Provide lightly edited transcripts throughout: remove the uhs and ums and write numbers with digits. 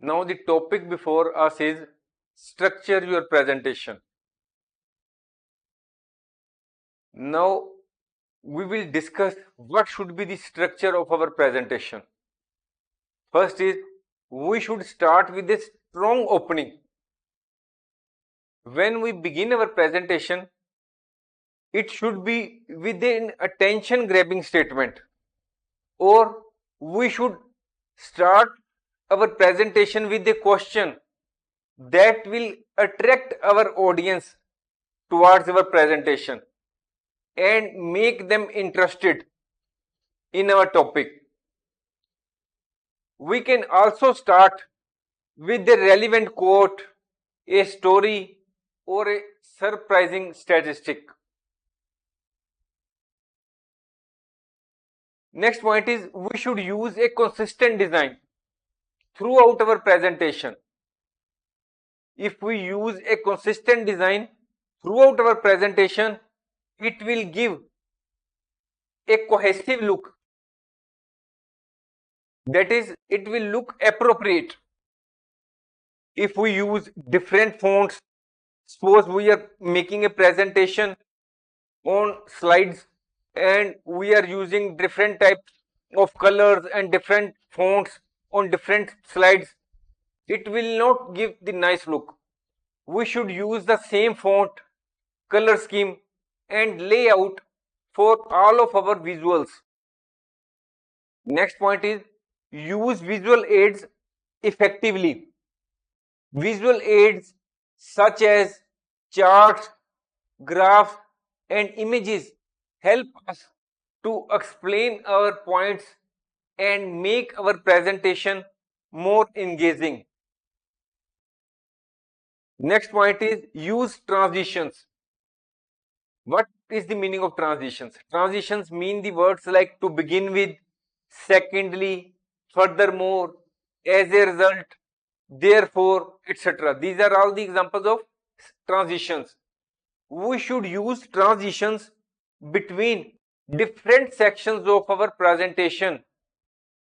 Now the topic before us is structure your presentation. Now we will discuss what should be the structure of our presentation. First is we should start with a strong opening. When we begin our presentation, it should be with an attention grabbing statement, or we should start our presentation with a question that will attract our audience towards our presentation and make them interested in our topic. We can also start with a relevant quote, a story, or a surprising statistic. Next point is we should use a consistent design throughout our presentation. If we use a consistent design throughout our presentation, it will give a cohesive look. That is, it will look appropriate. If we use different fonts, suppose we are making a presentation on slides and we are using different types of colors and different fonts on different slides, it will not give the nice look. We should use the same font, color scheme and layout for all of our visuals. Next point is use visual aids effectively. Visual aids such as charts, graphs and images help us to explain our points and make our presentation more engaging. Next point is use transitions. What is the meaning of transitions? Transitions mean the words like to begin with, secondly, furthermore, as a result, therefore, etc. These are all the examples of transitions. We should use transitions between different sections of our presentation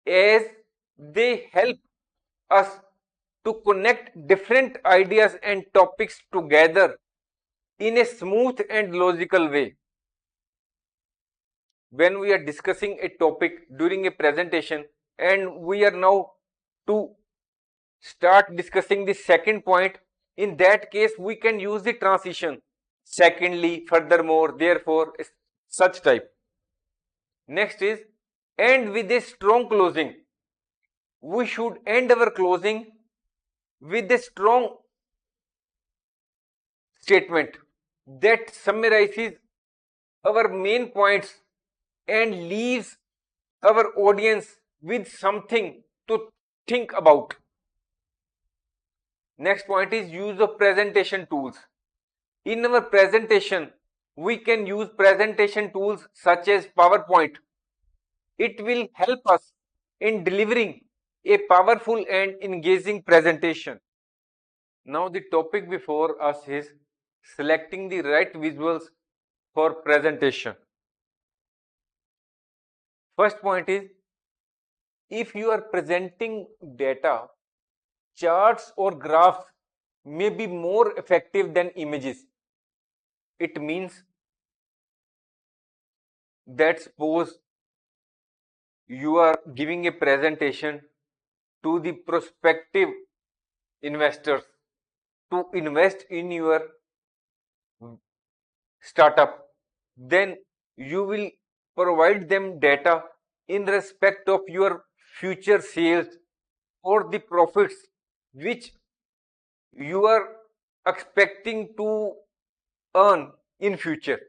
as they help us to connect different ideas and topics together in a smooth and logical way. When we are discussing a topic during a presentation and we are now to start discussing the second point, in that case we can use the transition, secondly, furthermore, therefore, such type. Next is end with a strong closing. We should end our closing with a strong statement that summarizes our main points and leaves our audience with something to think about. Next point is use of presentation tools. In our presentation, we can use presentation tools such as PowerPoint. It will help us in delivering a powerful and engaging presentation. Now the topic before us is selecting the right visuals for presentation. First point is if you are presenting data, charts or graphs may be more effective than images. It means that suppose you are giving a presentation to the prospective investors to invest in your startup, then you will provide them data in respect of your future sales or the profits which you are expecting to earn in future.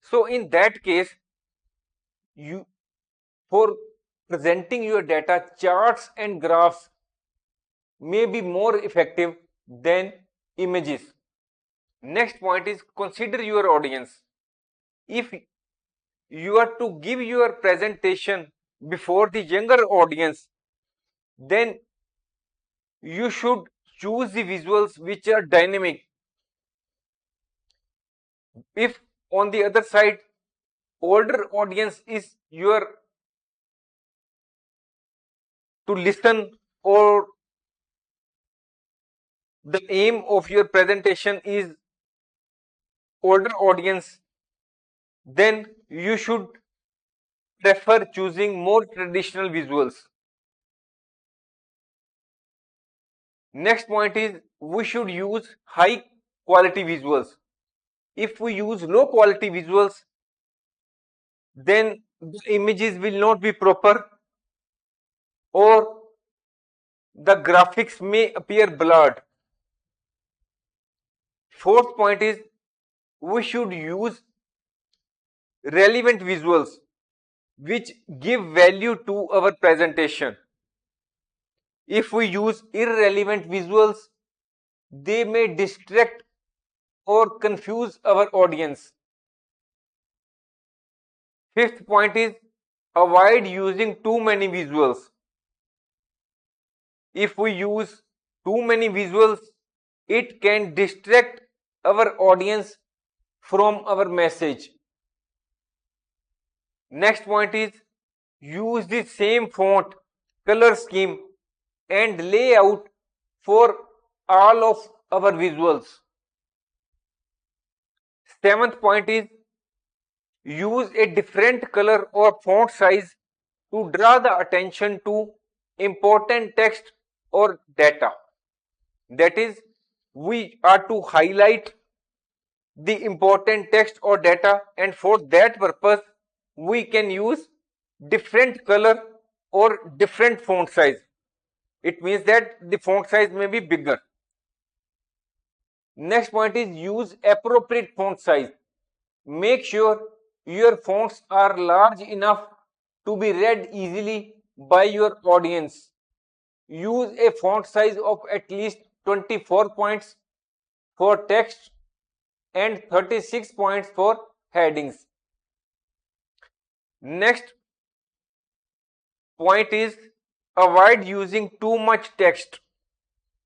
So in that case, you for presenting your data, charts and graphs may be more effective than images. Next point is consider your audience. If you are to give your presentation before the younger audience, then you should choose the visuals which are dynamic. If on the other side older audience is your to listen or the aim of your presentation is older audience, then you should prefer choosing more traditional visuals. Next point is we should use high quality visuals. If we use low quality visuals, then the images will not be proper or the graphics may appear blurred. Fourth point is we should use relevant visuals which give value to our presentation. If we use irrelevant visuals, they may distract or confuse our audience. Fifth point is avoid using too many visuals. If we use too many visuals, it can distract our audience from our message. Next point is use the same font, color scheme and layout for all of our visuals. Seventh point is use a different color or font size to draw the attention to important text or data. That is, we are to highlight the important text or data, and for that purpose we can use different color or different font size. It means that the font size may be bigger. Next point is use appropriate font size. Make sure your fonts are large enough to be read easily by your audience. Use a font size of at least 24 points for text and 36 points for headings. Next point is avoid using too much text.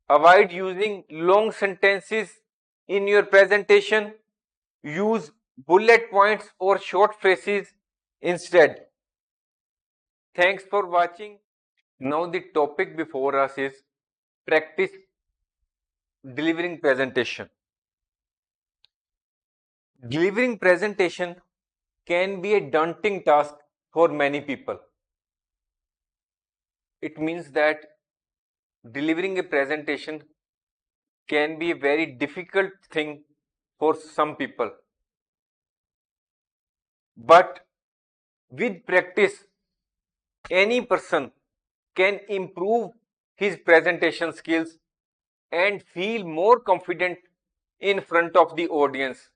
Avoid using long sentences in your presentation. Use bullet points or short phrases instead. Thanks for watching. Now the topic before us is practice delivering presentation. Delivering presentation can be a daunting task for many people. It means that delivering a presentation can be a very difficult thing for some people. But with practice, any person can improve his presentation skills and feel more confident in front of the audience.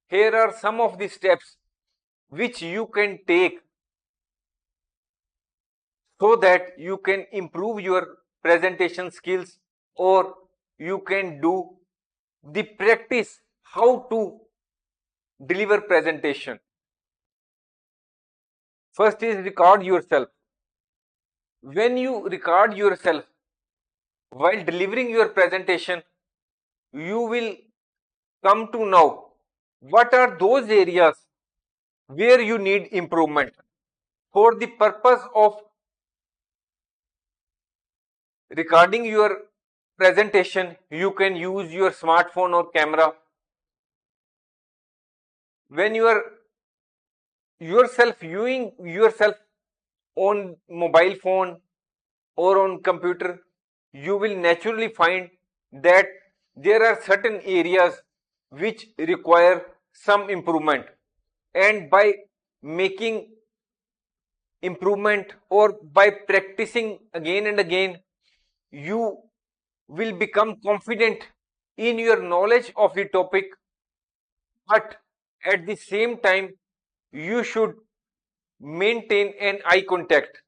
Here are some of the steps which you can take so that you can improve your presentation skills, or you can do the practice how to deliver presentation. First is record yourself. When you record yourself while delivering your presentation, you will come to know what are those areas where you need improvement. For the purpose of recording your presentation, you can use your smartphone or camera. When you are yourself viewing yourself on mobile phone or on computer, you will naturally find that there are certain areas which require some improvement, and by making improvement or by practicing again and again, you will become confident in your knowledge of the topic, but at the same time you should maintain an eye contact.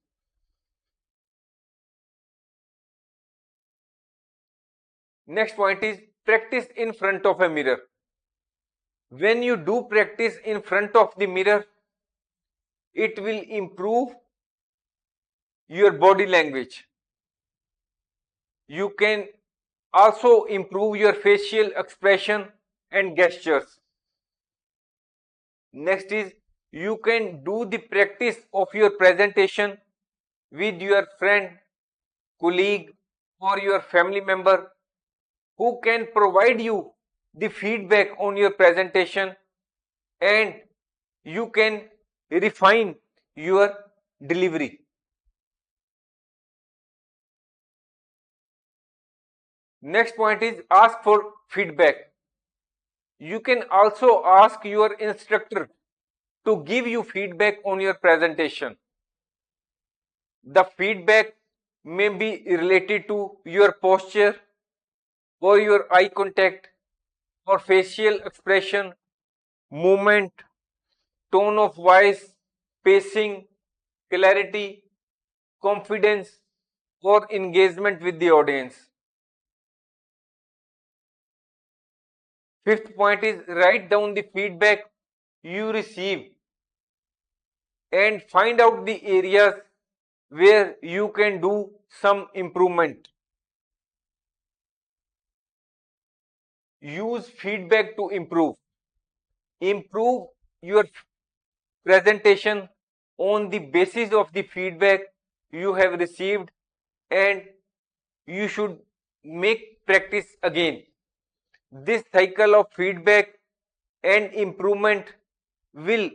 Next point is practice in front of a mirror. When you do practice in front of the mirror, it will improve your body language. You can also improve your facial expression and gestures. Next is you can do the practice of your presentation with your friend, colleague or your family member. who can provide you the feedback on your presentation, and you can refine your delivery. Next point is ask for feedback. You can also ask your instructor to give you feedback on your presentation. The feedback may be related to your posture, or your eye contact, or facial expression, movement, tone of voice, pacing, clarity, confidence, or engagement with the audience. Fifth point is write down the feedback you receive and find out the areas where you can do some improvement. Use feedback to improve. Improve your presentation on the basis of the feedback you have received, and you should make practice again. This cycle of feedback and improvement will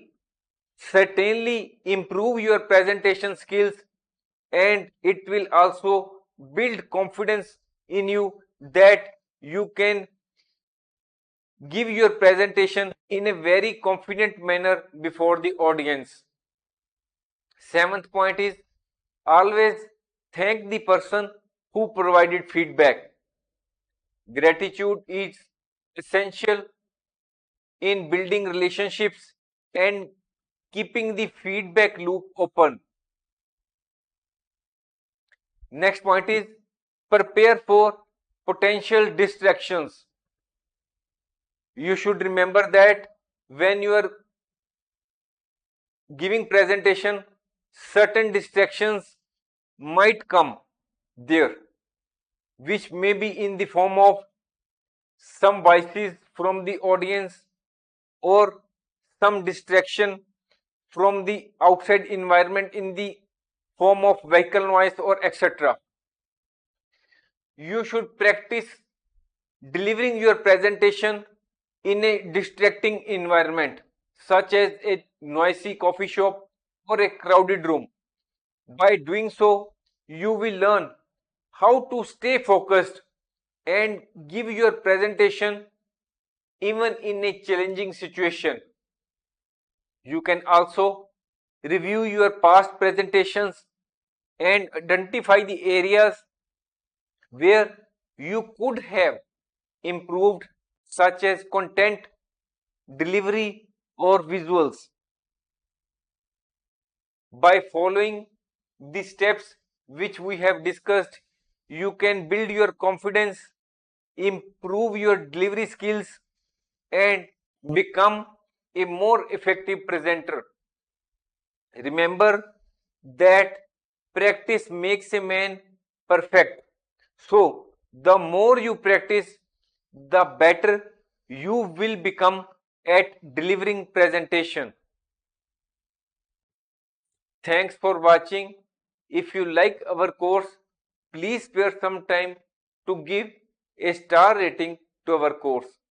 certainly improve your presentation skills, and it will also build confidence in you that you can give your presentation in a very confident manner before the audience. Seventh point is always thank the person who provided feedback. Gratitude is essential in building relationships and keeping the feedback loop open. Next point is prepare for potential distractions. You should remember that when you are giving presentation, certain distractions might come there, which may be in the form of some voices from the audience, or some distraction from the outside environment in the form of vehicle noise or etc. You should practice delivering your presentation in a distracting environment, such as a noisy coffee shop or a crowded room. By doing so, you will learn how to stay focused and give your presentation even in a challenging situation. You can also review your past presentations and identify the areas where you could have improved, such as content, delivery, or visuals. By following the steps which we have discussed, you can build your confidence, improve your delivery skills, and become a more effective presenter. Remember that practice makes a man perfect. So, the more you practice, the better you will become at delivering presentation. Thanks for watching. If you like our course, please spare some time to give a star rating to our course.